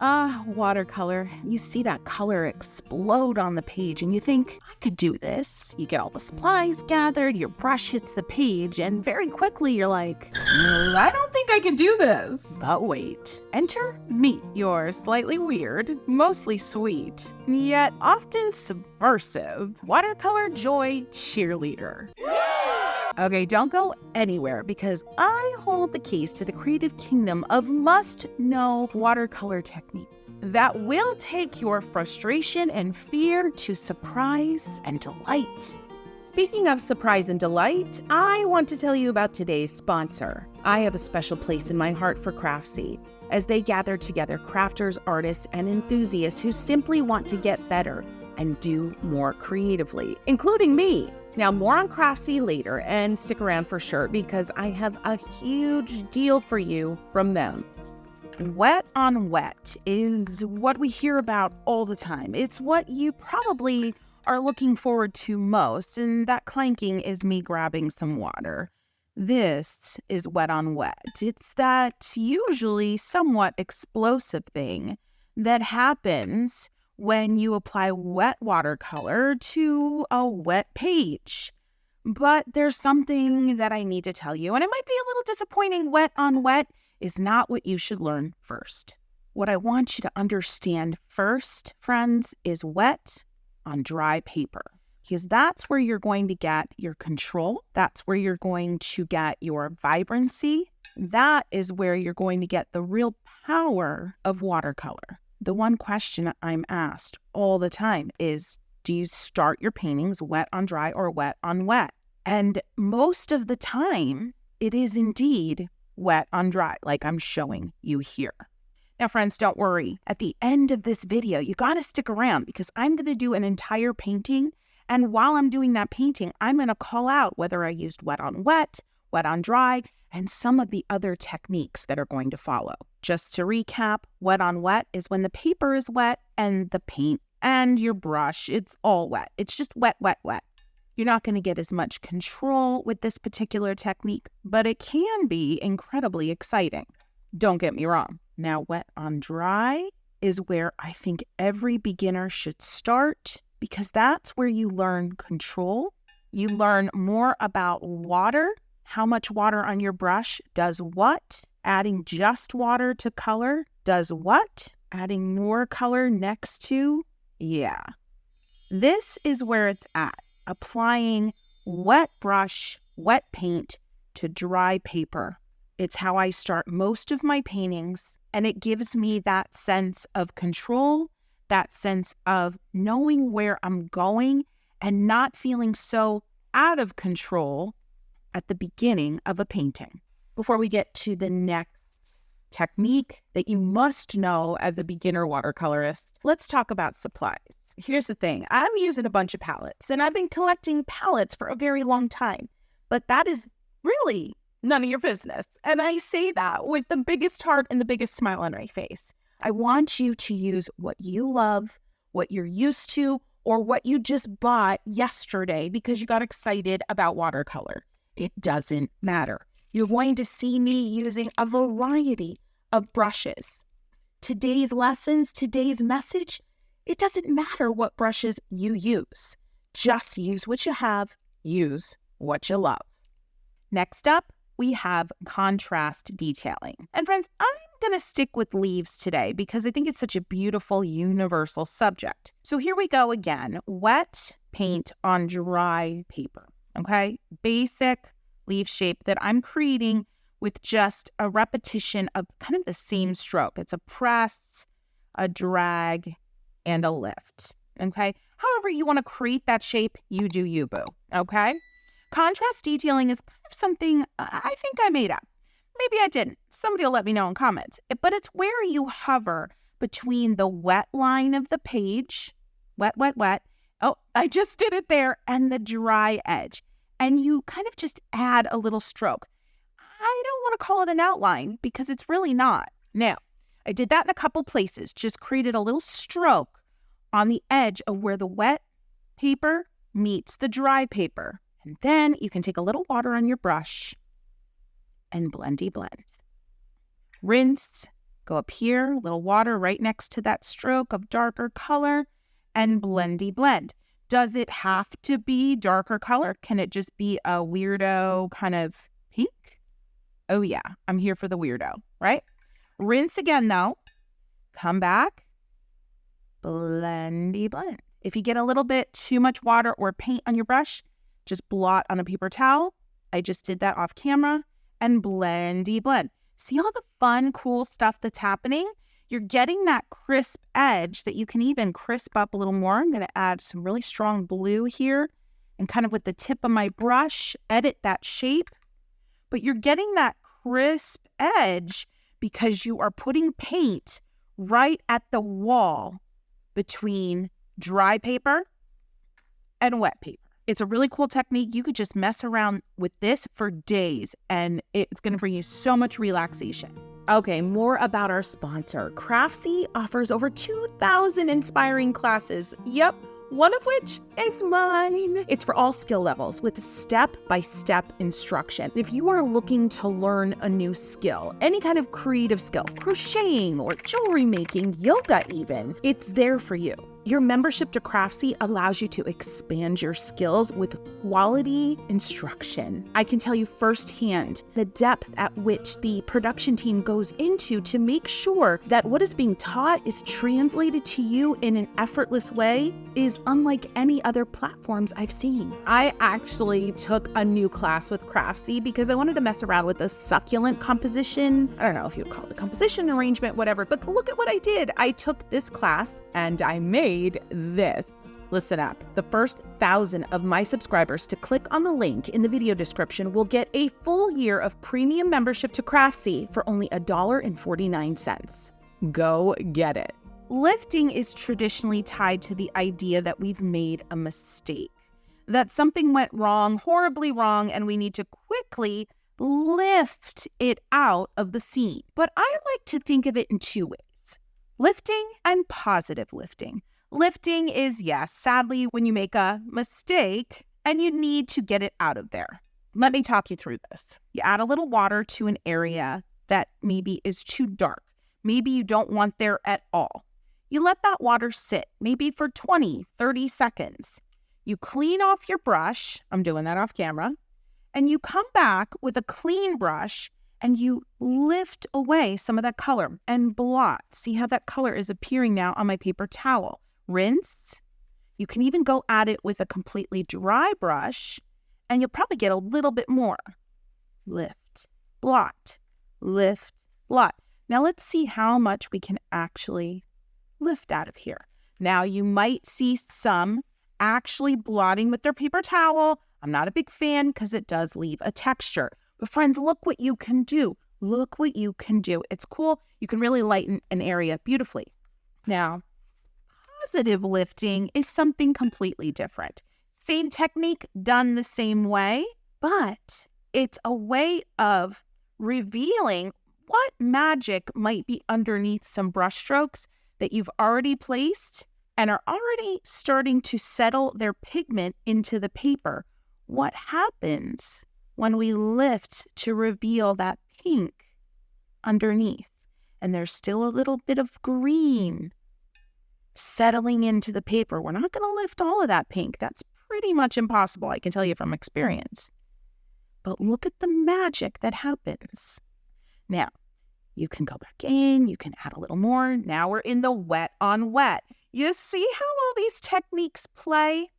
Watercolor. You see that color explode on the page and you think, I could do this. You get all the supplies gathered, your brush hits the page, and very quickly you're like, I don't think I can do this. But wait, enter me, your slightly weird, mostly sweet, yet often subversive watercolor joy cheerleader. Okay, don't go anywhere because I hold the keys to the creative kingdom of must-know watercolor techniques that will take your frustration and fear to surprise and delight. Speaking of surprise and delight, I want to tell you about today's sponsor. I have a special place in my heart for Craftsy, as they gather together crafters, artists, and enthusiasts who simply want to get better and do more creatively, including me. Now, more on Craftsy later, and stick around for sure because I have a huge deal for you from them. Wet on wet is what we hear about all the time. It's what you probably are looking forward to most, and that clanking is me grabbing some water. This is wet on wet. It's that usually somewhat explosive thing that happens when you apply wet watercolor to a wet page. But there's something that I need to tell you, and it might be a little disappointing. Wet on wet is not what you should learn first. What I want you to understand first, friends, is wet on dry paper. Because that's where you're going to get your control. That's where you're going to get your vibrancy. That is where you're going to get the real power of watercolor. The one question I'm asked all the time is, do you start your paintings wet on dry or wet on wet? And most of the time, it is indeed wet on dry, like I'm showing you here. Now, friends, don't worry. At the end of this video, you got to stick around because I'm going to do an entire painting. And while I'm doing that painting, I'm going to call out whether I used wet on dry, and some of the other techniques that are going to follow. Just to recap, wet on wet is when the paper is wet and the paint and your brush, it's all wet. It's just wet, wet, wet. You're not going to get as much control with this particular technique, but it can be incredibly exciting. Don't get me wrong. Now, wet on dry is where I think every beginner should start because that's where you learn control. You learn more about water. How much water on your brush does what? Adding just water to color does what? Adding more color next to? Yeah. This is where it's at. Applying wet brush, wet paint to dry paper. It's how I start most of my paintings, and it gives me that sense of control, that sense of knowing where I'm going and not feeling so out of control at the beginning of a painting. Before we get to the next technique that you must know as a beginner watercolorist, let's talk about supplies. Here's the thing. I'm using a bunch of palettes, and I've been collecting palettes for a very long time, but that is really none of your business. And I say that with the biggest heart and the biggest smile on my face. I want you to use what you love, what you're used to, or what you just bought yesterday because you got excited about watercolor. It doesn't matter. You're going to see me using a variety of brushes. Today's lessons, today's message, it doesn't matter what brushes you use. Just use what you have, use what you love. Next up, we have contrast detailing. And friends, I'm going to stick with leaves today because I think it's such a beautiful, universal subject. So here we go again. Wet paint on dry paper. Okay? Basic leaf shape that I'm creating with just a repetition of kind of the same stroke. It's a press, a drag, and a lift. Okay? However you want to create that shape, you do you, boo. Okay? Contrast detailing is kind of something I think I made up. Maybe I didn't. Somebody will let me know in comments. But it's where you hover between the wet line of the page, wet, wet, wet. Oh, I just did it there. And the dry edge. And you kind of just add a little stroke. I don't want to call it an outline because it's really not. Now, I did that in a couple places. Just created a little stroke on the edge of where the wet paper meets the dry paper. And then you can take a little water on your brush and blendy blend. Rinse, Go up here, little water right next to that stroke of darker color, and blendy blend. Does it have to be darker color? Can it just be a weirdo kind of pink? Oh yeah, I'm here for the weirdo, right? Rinse again though. Come back. Blendy blend. If you get a little bit too much water or paint on your brush, just blot on a paper towel. I just did that off camera. And blendy blend. See all the fun, cool stuff that's happening? You're getting that crisp edge that you can even crisp up a little more. I'm going to add some really strong blue here and kind of with the tip of my brush, edit that shape. But you're getting that crisp edge because you are putting paint right at the wall between dry paper and wet paper. It's a really cool technique. You could just mess around with this for days and it's going to bring you so much relaxation. Okay, more about our sponsor. Craftsy offers over 2,000 inspiring classes. Yep, one of which is mine. It's for all skill levels with step-by-step instruction. If you are looking to learn a new skill, any kind of creative skill, crocheting or jewelry making, yoga even, it's there for you. Your membership to Craftsy allows you to expand your skills with quality instruction. I can tell you firsthand the depth at which the production team goes into to make sure that what is being taught is translated to you in an effortless way is unlike any other platforms I've seen. I actually took a new class with Craftsy because I wanted to mess around with the succulent composition. I don't know if you would call it a composition arrangement, whatever, but look at what I did. I took this class and I made this. Listen up. The first 1,000 of my subscribers to click on the link in the video description will get a full year of premium membership to Craftsy for only $1.49. Go get it. Lifting is traditionally tied to the idea that we've made a mistake, that something went wrong, horribly wrong, and we need to quickly lift it out of the scene. But I like to think of it in two ways: lifting and positive lifting. Lifting is, yes, sadly, when you make a mistake and you need to get it out of there. Let me talk you through this. You add a little water to an area that maybe is too dark. Maybe you don't want there at all. You let that water sit, maybe for 20, 30 seconds. You clean off your brush. I'm doing that off camera. And you come back with a clean brush and you lift away some of that color and blot. See how that color is appearing now on my paper towel. Rinse. You can even go at it with a completely dry brush and you'll probably get a little bit more. Lift, blot, lift, blot. Now let's see how much we can actually lift out of here. Now you might see some actually blotting with their paper towel. I'm not a big fan because it does leave a texture. But friends, look what you can do. Look what you can do. It's cool. You can really lighten an area beautifully. Now, positive lifting is something completely different. Same technique, done the same way, but it's a way of revealing what magic might be underneath some brush strokes that you've already placed and are already starting to settle their pigment into the paper. What happens when we lift to reveal that pink underneath? And there's still a little bit of green settling into the paper. We're not going to lift all of that pink. That's pretty much impossible, I can tell you from experience. But look at the magic that happens. Now, you can go back in, you can add a little more. Now we're in the wet on wet. You see how all these techniques play?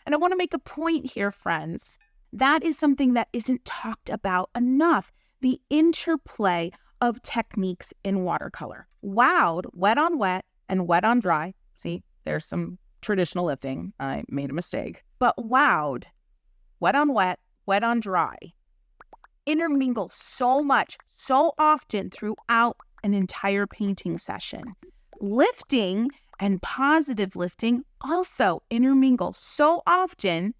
And I want to make a point here, friends. That is something that isn't talked about enough. The interplay of techniques in watercolor. Wowed, wet on wet, and wet on dry. See, there's some traditional lifting. I made a mistake. But wowed, wet on dry. Intermingle so much, so often throughout an entire painting session. Lifting and positive lifting also intermingle so often.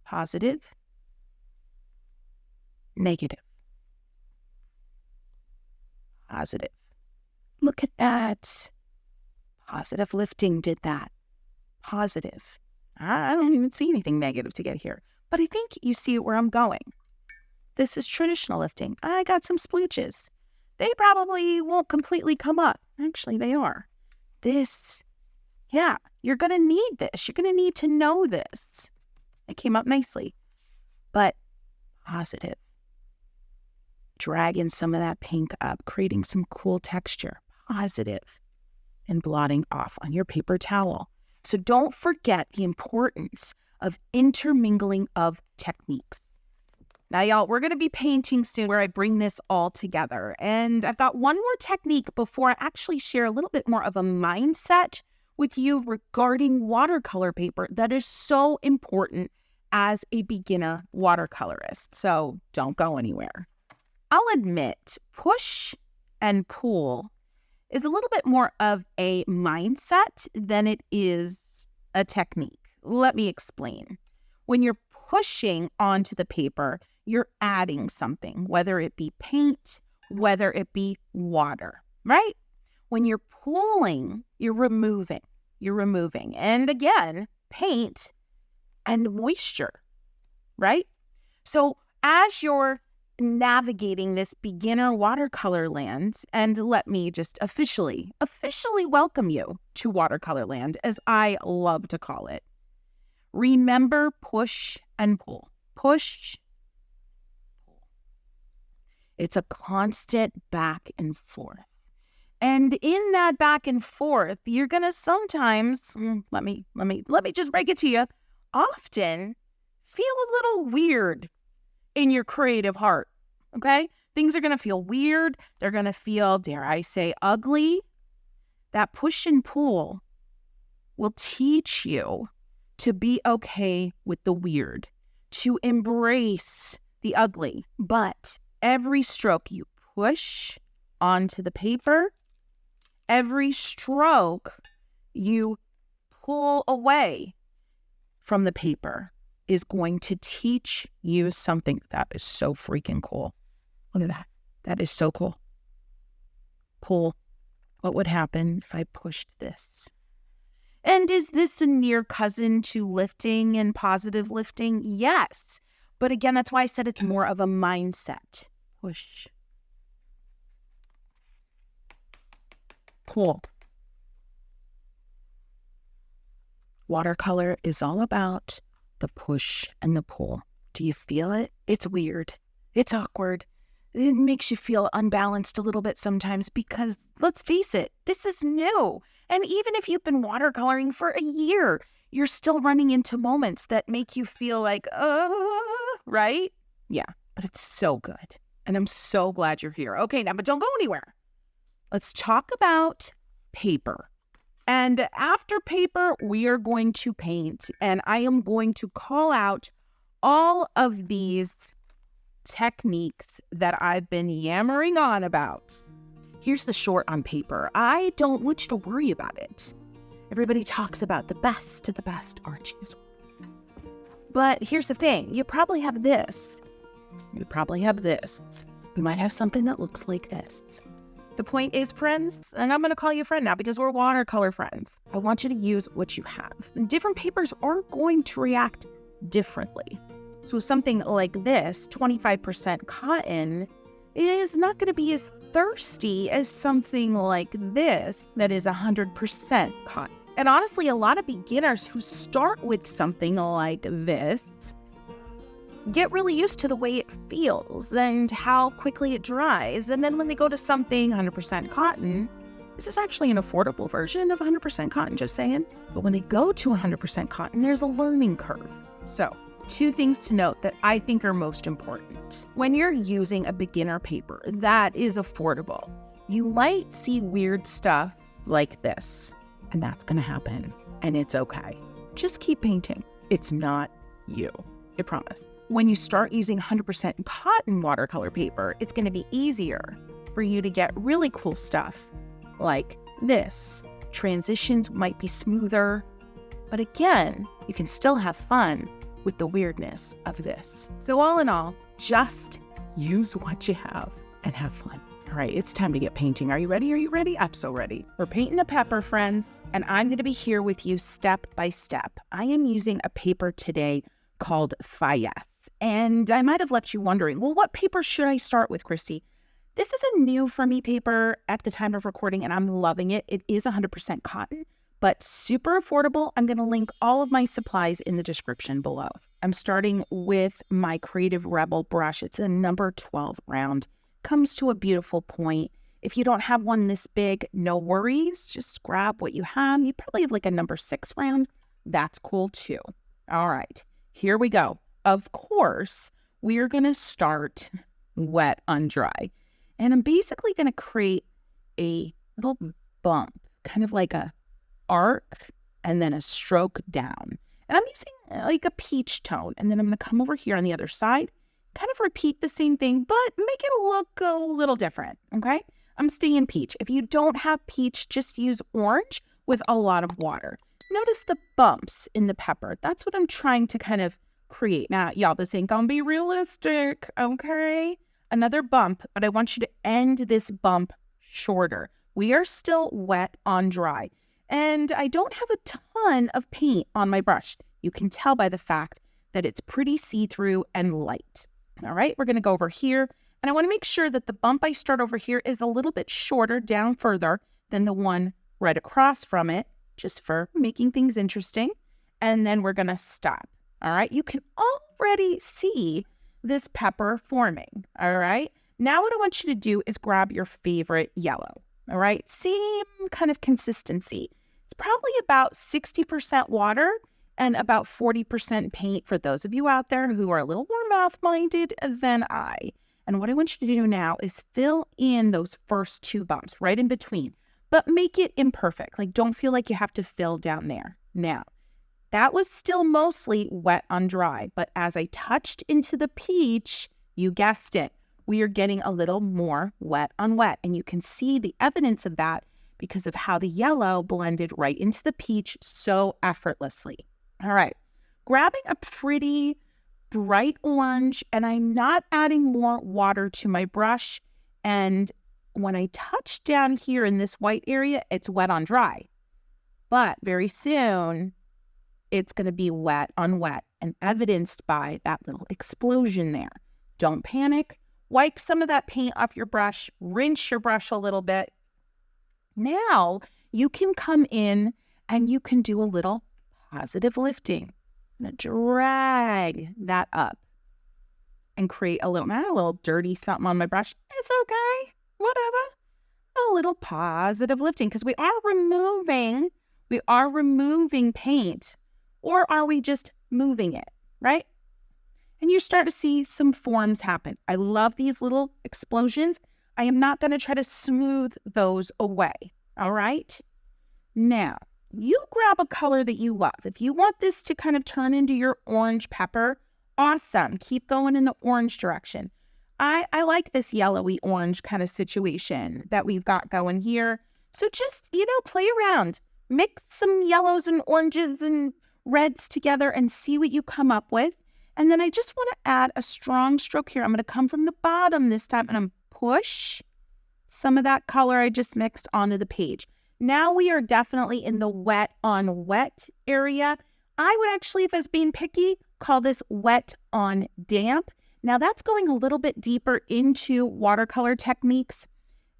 Positive, negative, positive. Look at that. Positive lifting did that. Positive. I don't even see anything negative to get here, but I think you see where I'm going. This is traditional lifting. I got some splooches. they probably won't completely come up. Actually, they are. This, yeah, you're going to need this. You're going to need to know this. It came up nicely, but positive. Dragging some of that pink up, creating some cool texture, positive, and blotting off on your paper towel. So don't forget the importance of intermingling of techniques. Now, y'all, we're going to be painting soon where I bring this all together. And I've got one more technique before I actually share a little bit more of a mindset with you regarding watercolor paper that is so important as a beginner watercolorist. So don't go anywhere. I'll admit, push and pull is a little bit more of a mindset than it is a technique. Let me explain. When you're pushing onto the paper, you're adding something, whether it be paint, whether it be water, right? When you're pulling, you're removing. And again, paint and moisture, right? So as you're navigating this beginner watercolor land, and let me just officially welcome you to watercolor land, as I love to call it. Remember, push and pull. Push, pull. It's a constant back and forth. And in that back and forth, you're going to sometimes, let me just break it to you, often feel a little weird in your creative heart, okay? Things are going to feel weird. They're going to feel, dare I say, ugly. That push and pull will teach you to be okay with the weird, to embrace the ugly. But every stroke you push onto the paper, every stroke you pull away from the paper is going to teach you something that is so freaking cool. Look at that. That is so cool. Pull. What would happen if I pushed this? And is this a near cousin to lifting and positive lifting? Yes. But again, that's why I said it's more of a mindset. Push. Pull. Watercolor is all about the push and the pull. Do you feel it? It's weird. It's awkward. It makes you feel unbalanced a little bit sometimes because, let's face it, this is new. And even if you've been watercoloring for a year, you're still running into moments that make you feel like, right? Yeah, but it's so good. And I'm so glad you're here. Okay, now, but don't go anywhere. Let's talk about paper. And after paper, we are going to paint. And I am going to call out all of these techniques that I've been yammering on about. Here's the short on paper. I don't want you to worry about it. Everybody talks about the best of the best, aren't you? But here's the thing. You probably have this. You probably have this. You might have something that looks like this. The point is, friends, and I'm going to call you a friend now because we're watercolor friends. I want you to use what you have. Different papers are going to react differently. So something like this, 25% cotton, is not going to be as thirsty as something like this that is 100% cotton. And honestly, a lot of beginners who start with something like this get really used to the way it feels and how quickly it dries. And then when they go to something 100% cotton, this is actually an affordable version of 100% cotton, just saying. But when they go to 100% cotton, there's a learning curve. So, two things to note that I think are most important. When you're using a beginner paper that is affordable, you might see weird stuff like this, and that's going to happen, and it's okay. Just keep painting. It's not you, I promise. When you start using 100% cotton watercolor paper, it's going to be easier for you to get really cool stuff like this. Transitions might be smoother, but again, you can still have fun with the weirdness of this. So all in all, just use what you have and have fun. All right, it's time to get painting. Are you ready? Are you ready? I'm so ready. We're painting a pepper, friends, and I'm going to be here with you step by step. I am using a paper today called Fyess, and I might have left you wondering, well, what paper should I start with, Christy? This is a new for me paper at the time of recording, and I'm loving it. It is 100% cotton, but super affordable. I'm going to link all of my supplies in the description below. I'm starting with my Creative Rebel brush. It's a number 12 round. Comes to a beautiful point. If you don't have one this big, no worries. Just grab what you have. You probably have like a number 6 round. That's cool too. All right, here we go. Of course, we are going to start wet on dry. And I'm basically going to create a little bump, kind of like a arc and then a stroke down. And I'm using like a peach tone. And then I'm going to come over here on the other side, kind of repeat the same thing, but make it look a little different, okay? I'm staying peach. If you don't have peach, just use orange with a lot of water. Notice the bumps in the pepper. That's what I'm trying to kind of create. Now, y'all, this ain't gonna be realistic, okay? Another bump, but I want you to end this bump shorter. We are still wet on dry. And I don't have a ton of paint on my brush. You can tell by the fact that it's pretty see-through and light. All right, we're gonna go over here. And I wanna make sure that the bump I start over here is a little bit shorter down further than the one right across from it, just for making things interesting. And then we're gonna stop. All right, you can already see this pepper forming. All right, now what I want you to do is grab your favorite yellow. All right, same kind of consistency. It's probably about 60% water and about 40% paint for those of you out there who are a little more math-minded than I. And what I want you to do now is fill in those first 2 bumps right in between, but make it imperfect. Like, don't feel like you have to fill down there. Now, that was still mostly wet on dry, but as I touched into the peach, you guessed it, we are getting a little more wet on wet. And you can see the evidence of that because of how the yellow blended right into the peach so effortlessly. All right, grabbing a pretty bright orange, and I'm not adding more water to my brush. And when I touch down here in this white area, it's wet on dry. But very soon, it's going to be wet on wet and evidenced by that little explosion there. Don't panic. Wipe some of that paint off your brush. Rinse your brush a little bit. Now you can come in and you can do a little positive lifting. I'm going to drag that up and create a little dirty something on my brush. It's okay. Whatever. A little positive lifting because we are removing paint. Or are we just moving it, right? And you start to see some forms happen. I love these little explosions. I am not going to try to smooth those away, all right? Now, you grab a color that you love. If you want this to kind of turn into your orange pepper, awesome. Keep going in the orange direction. I like this yellowy orange kind of situation that we've got going here. So just, play around. Mix some yellows and oranges and reds together and see what you come up with. And then I just want to add a strong stroke here. I'm going to come from the bottom this time and I'm push some of that color I just mixed onto the page. Now we are definitely in the wet on wet area. I would actually, if I was being picky, call this wet on damp. Now that's going a little bit deeper into watercolor techniques.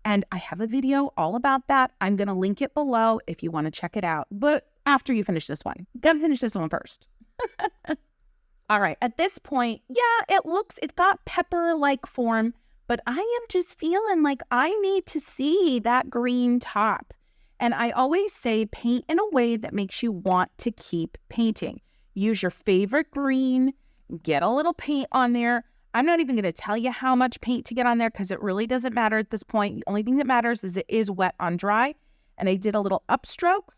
And I have a video all about that. I'm going to link it below if you want to check it out. But after you finish this one, gotta finish this one first. All right, at this point, yeah, it's got pepper-like form, but I am just feeling like I need to see that green top. And I always say paint in a way that makes you want to keep painting. Use your favorite green, get a little paint on there. I'm not even going to tell you how much paint to get on there because it really doesn't matter at this point. The only thing that matters is it is wet on dry. And I did a little upstroke,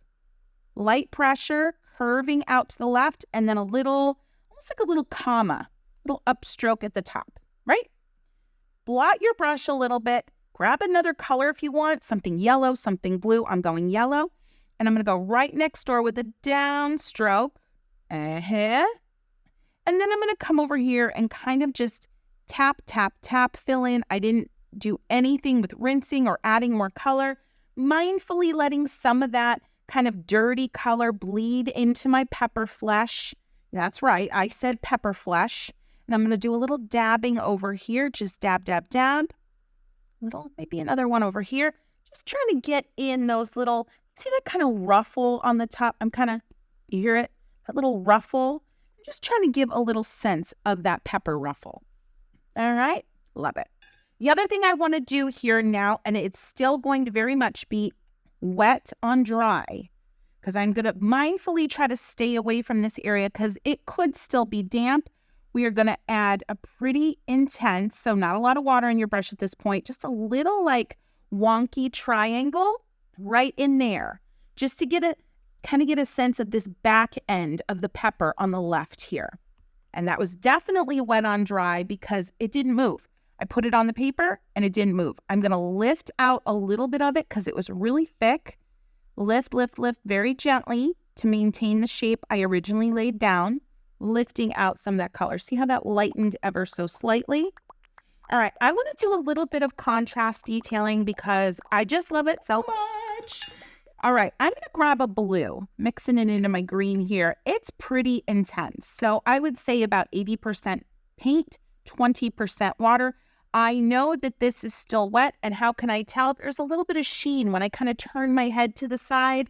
light pressure, curving out to the left, and then almost like a little comma, little upstroke at the top, right? Blot your brush a little bit. Grab another color if you want, something yellow, something blue. I'm going yellow. And I'm going to go right next door with a downstroke. And then I'm going to come over here and kind of just tap, tap, tap, fill in. I didn't do anything with rinsing or adding more color. Mindfully letting some of that kind of dirty color bleed into my pepper flesh. That's right, I said pepper flesh. And I'm going to do a little dabbing over here. Just dab, dab, dab. little, maybe another one over here. Just trying to get in those little, see that kind of ruffle on the top? You hear it? That little ruffle. I'm just trying to give a little sense of that pepper ruffle. All right, love it. The other thing I want to do here now, and it's still going to very much be wet on dry, because I'm going to mindfully try to stay away from this area because it could still be damp. We are going to add a pretty intense, so not a lot of water in your brush at this point, just a little like wonky triangle right in there, just to get a sense of this back end of the pepper on the left here. And that was definitely wet on dry because it didn't move. I put it on the paper and it didn't move. I'm going to lift out a little bit of it because it was really thick. Lift, lift, lift very gently to maintain the shape I originally laid down, lifting out some of that color. See how that lightened ever so slightly? All right, I want to do a little bit of contrast detailing because I just love it so much. All right, I'm going to grab a blue, mixing it into my green here. It's pretty intense. So I would say about 80% paint, 20% water. I know that this is still wet, and how can I tell? There's a little bit of sheen. When I kind of turn my head to the side,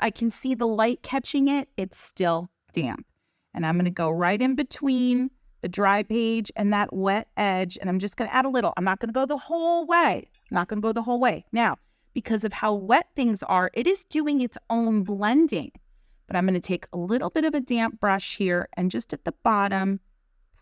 I can see the light catching it. It's still damp. And I'm going to go right in between the dry page and that wet edge, and I'm just going to add a little. I'm not going to go the whole way. Now, because of how wet things are, it is doing its own blending. But I'm going to take a little bit of a damp brush here and just at the bottom,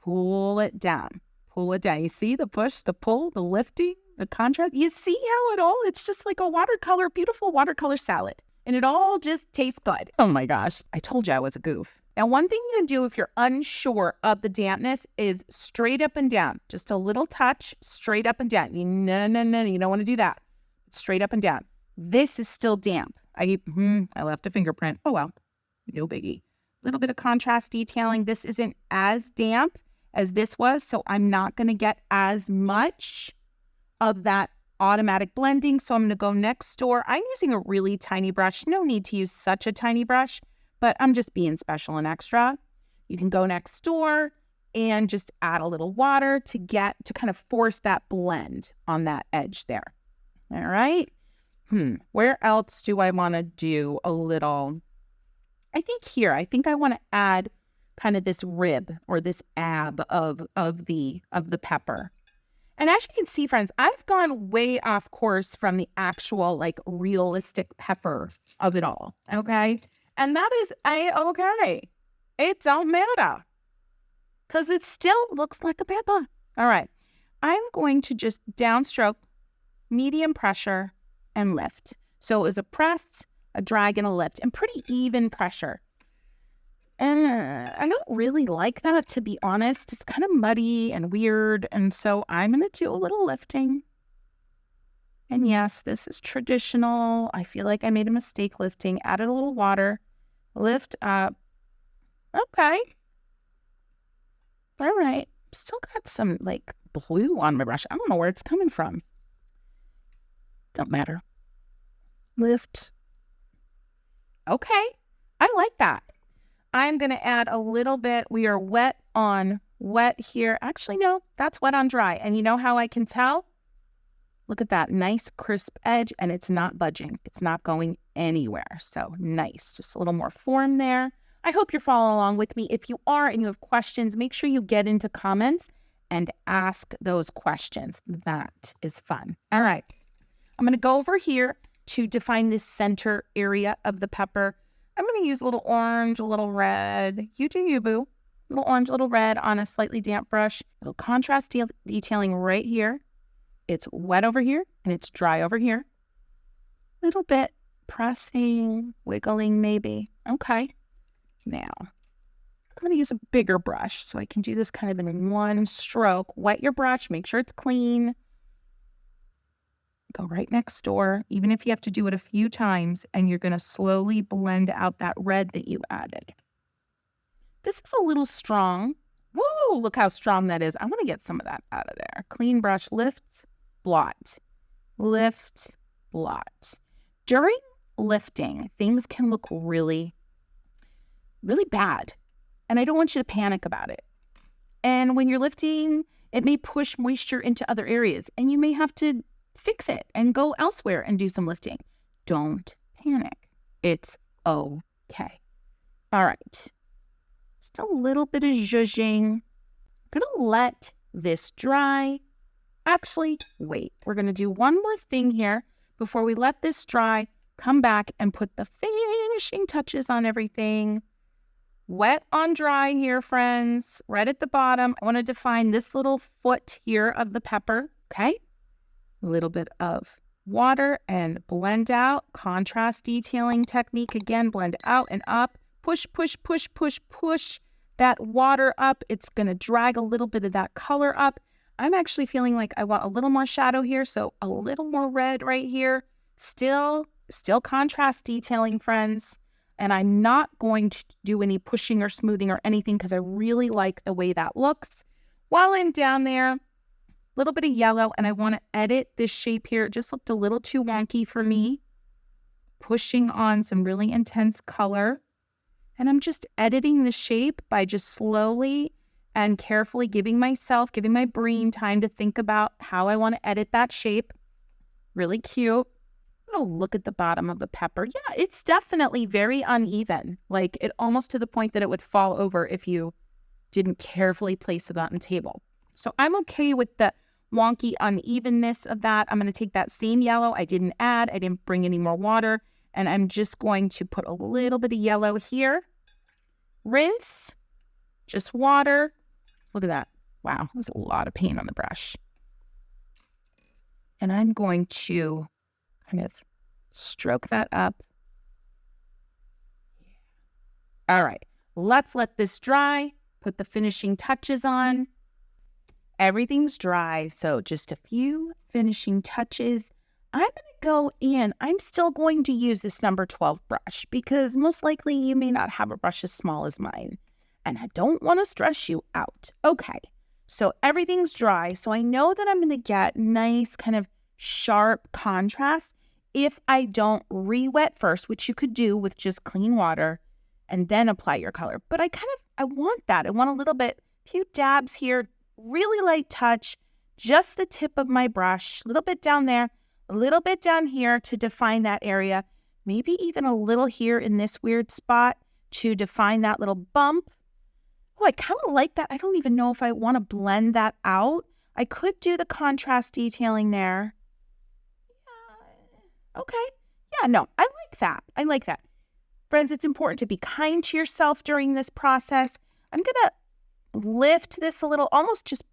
pull it down. You see the push, the pull, the lifting, the contrast? You see how it's just like a beautiful watercolor salad. And it all just tastes good. Oh my gosh. I told you I was a goof. Now, one thing you can do if you're unsure of the dampness is straight up and down. Just a little touch, straight up and down. No, you don't want to do that. Straight up and down. This is still damp. I left a fingerprint. Oh well, no biggie. Little bit of contrast detailing. This isn't as damp as this was, so I'm not going to get as much of that automatic blending. So I'm going to go next door. I'm using a really tiny brush. No need to use such a tiny brush, but I'm just being special and extra. You can go next door and just add a little water to kind of force that blend on that edge there. All right. Where else do I want to do a little? I think I want to add kind of this rib or this ab of the pepper. And as you can see, friends, I've gone way off course from the actual like realistic pepper of it all. Okay. And that is okay. It don't matter because it still looks like a pepper. All right. I'm going to just downstroke, medium pressure, and lift. So it was a press, a drag, and a lift, and pretty even pressure. And I don't really like that, to be honest. It's kind of muddy and weird, and so I'm going to do a little lifting. And yes, this is traditional. I feel like I made a mistake lifting. Added a little water. Lift up. Okay. All right. Still got some, like, blue on my brush. I don't know where it's coming from. Don't matter. Lift. Okay. I like that. I'm going to add a little bit. We are wet on wet here. Actually, no, that's wet on dry. And you know how I can tell? Look at that nice crisp edge, and it's not budging. It's not going anywhere. So nice. Just a little more form there. I hope you're following along with me. If you are and you have questions, make sure you get into comments and ask those questions. That is fun. All right. I'm going to go over here to define this center area of the pepper. I'm going to use a little orange, a little red. You do you, boo. A little orange, a little red on a slightly damp brush. A little contrast detailing right here. It's wet over here and it's dry over here. Little bit pressing, wiggling maybe. Okay. Now, I'm going to use a bigger brush so I can do this kind of in one stroke. Wet your brush, make sure it's clean. Go right next door, even if you have to do it a few times, and you're going to slowly blend out that red that you added. This is a little strong. Woo, look how strong that is. I want to get some of that out of there. Clean brush, lift, blot. Lift, blot. During lifting, things can look really, really bad. And I don't want you to panic about it. And when you're lifting, it may push moisture into other areas, and you may have to fix it and go elsewhere and do some lifting. Don't panic. It's okay. All right. Just a little bit of zhuzhing. I'm going to let this dry. Actually, wait. We're going to do one more thing here before we let this dry. Come back and put the finishing touches on everything. Wet on dry here, friends. Right at the bottom, I want to define this little foot here of the pepper, okay? A little bit of water and blend out. Contrast detailing technique. Again, blend out and up. Push, push, push, push, push that water up. It's going to drag a little bit of that color up. I'm actually feeling like I want a little more shadow here, so a little more red right here. Still contrast detailing, friends. And I'm not going to do any pushing or smoothing or anything because I really like the way that looks. While I'm down there, a little bit of yellow, and I want to edit this shape here. It just looked a little too wonky for me. Pushing on some really intense color. And I'm just editing the shape by just slowly and carefully giving my brain time to think about how I want to edit that shape. Really cute. Oh, look at the bottom of the pepper. Yeah, it's definitely very uneven. Like it almost to the point that it would fall over if you didn't carefully place it on the table. So I'm okay with the wonky unevenness of that. I'm going to take that same yellow I didn't add. I didn't bring any more water. And I'm just going to put a little bit of yellow here. Rinse. Just water. Look at that. Wow, there's a lot of paint on the brush. And I'm going to kind of stroke that up. All right, let's let this dry. Put the finishing touches on. Everything's dry, so just a few finishing touches. I'm going to go in. I'm still going to use this number 12 brush because most likely you may not have a brush as small as mine. And I don't want to stress you out. Okay, so everything's dry. So I know that I'm going to get nice kind of sharp contrast if I don't re-wet first, which you could do with just clean water and then apply your color. But I want that. I want a little bit, few dabs here, really light touch, just the tip of my brush, a little bit down there, a little bit down here to define that area, maybe even a little here in this weird spot to define that little bump. Oh, I kind of like that. I don't even know if I want to blend that out. I could do the contrast detailing there. Yeah, okay. Yeah, no, I like that. I like that. Friends, it's important to be kind to yourself during this process. I'm going to lift this a little, almost just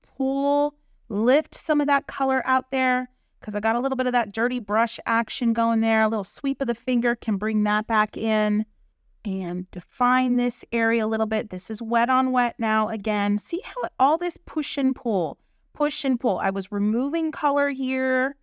lift some of that color out there because I got a little bit of that dirty brush action going there. A little sweep of the finger can bring that back in. And define this area a little bit. This is wet on wet now again. See how all this push and pull. I was removing color here,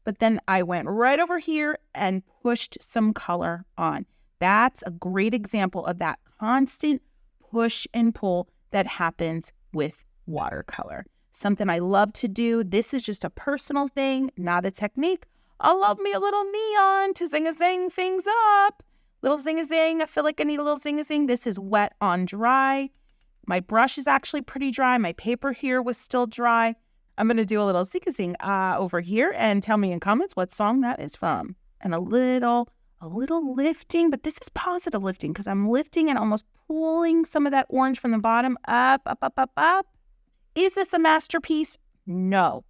but then I went right over here and pushed some color on. That's a great example of that constant push and pull that happens with watercolor. Something I love to do. This is just a personal thing, not a technique. I love me a little neon to zing-a-zing things up. Little zing-a-zing. I feel like I need a little zing-a-zing. This is wet on dry. My brush is actually pretty dry. My paper here was still dry. I'm going to do a little zing-a-zing over here and tell me in comments what song that is from. And a little lifting, but this is positive lifting because I'm lifting and almost pulling some of that orange from the bottom up, up, up, up, up. Is this a masterpiece? No.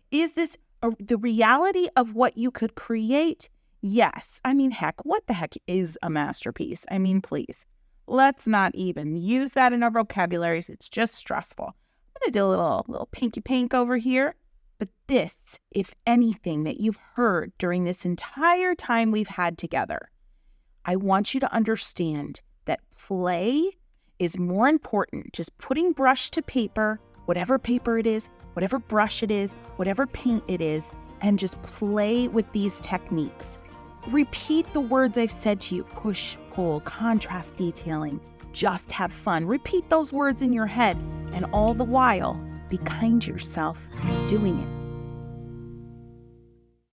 Is this the reality of what you could create? Yes. I mean, heck, what the heck is a masterpiece? I mean, please, let's not even use that in our vocabularies. It's just stressful. I'm going to do a little pinky pink over here. But this, if anything, that you've heard during this entire time we've had together, I want you to understand that play is more important. Just putting brush to paper, whatever paper it is, whatever brush it is, whatever paint it is, and just play with these techniques. Repeat the words I've said to you. Push, pull, contrast detailing. Just have fun. Repeat those words in your head. And all the while, be kind to yourself doing it.